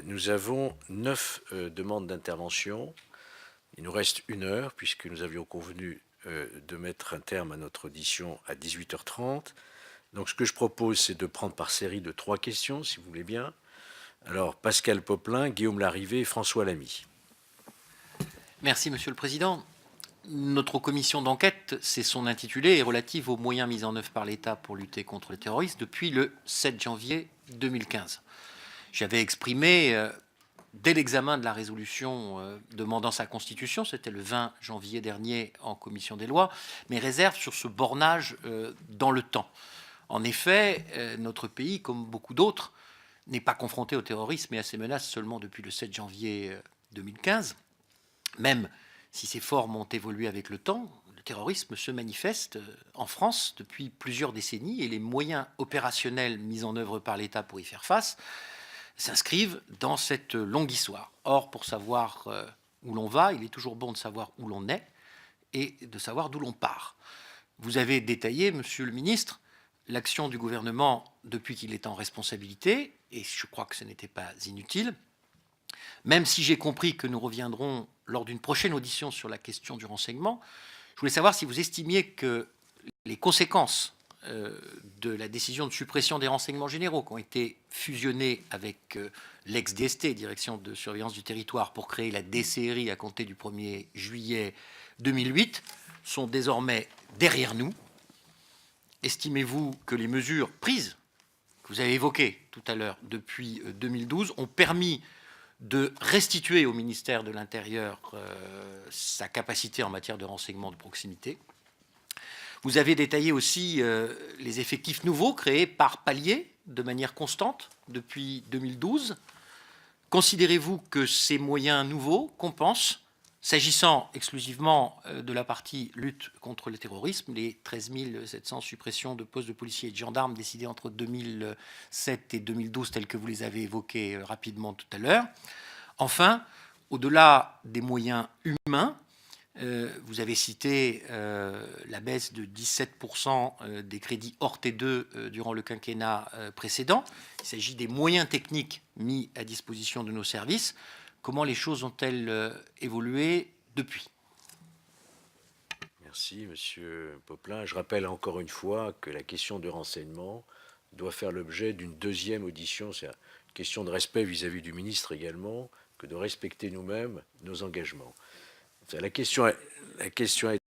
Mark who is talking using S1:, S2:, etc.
S1: Nous avons 9 demandes d'intervention. Il nous reste 1 heure, puisque nous avions convenu de mettre un terme à notre audition à 18h30. Donc ce que je propose, c'est de prendre par série de 3 questions, si vous voulez bien. Alors, Pascal Popelin, Guillaume Larrivé et François Lamy.
S2: Merci, Monsieur le Président. Notre commission d'enquête, c'est son intitulé, est relative aux moyens mis en œuvre par l'État pour lutter contre le terrorisme depuis le 7 janvier 2015. J'avais exprimé, dès l'examen de la résolution demandant sa constitution, c'était le 20 janvier dernier en commission des lois, mes réserves sur ce bornage dans le temps. En effet, notre pays, comme beaucoup d'autres, n'est pas confronté au terrorisme et à ses menaces seulement depuis le 7 janvier 2015. Même si ces formes ont évolué avec le temps, le terrorisme se manifeste en France depuis plusieurs décennies et les moyens opérationnels mis en œuvre par l'État pour y faire face s'inscrivent dans cette longue histoire. Or, pour savoir où l'on va, il est toujours bon de savoir où l'on est et de savoir d'où l'on part. Vous avez détaillé, Monsieur le Ministre, l'action du gouvernement depuis qu'il est en responsabilité, et je crois que ce n'était pas inutile, même si j'ai compris que nous reviendrons lors d'une prochaine audition sur la question du renseignement. Je voulais savoir si vous estimiez que les conséquences de la décision de suppression des renseignements généraux qui ont été fusionnés avec l'ex-DST, Direction de surveillance du territoire, pour créer la DCRI à compter du 1er juillet 2008, sont désormais derrière nous. Estimez-vous que les mesures prises, que vous avez évoquées tout à l'heure depuis 2012, ont permis de restituer au ministère de l'Intérieur sa capacité en matière de renseignement de proximité? Vous avez détaillé aussi les effectifs nouveaux créés par palier de manière constante depuis 2012. Considérez-vous que ces moyens nouveaux compensent, s'agissant exclusivement de la partie lutte contre le terrorisme, les 13 700 suppressions de postes de policiers et de gendarmes décidées entre 2007 et 2012, telles que vous les avez évoquées rapidement tout à l'heure? Enfin, au-delà des moyens humains, vous avez cité la baisse de 17% des crédits hors T2 durant le quinquennat précédent. Il s'agit des moyens techniques mis à disposition de nos services. Comment les choses ont-elles évolué depuis?
S1: Merci, Monsieur Popelin. Je rappelle encore une fois que la question de renseignement doit faire l'objet d'une deuxième audition. C'est une question de respect vis-à-vis du ministre également, que de respecter nous-mêmes nos engagements. La question a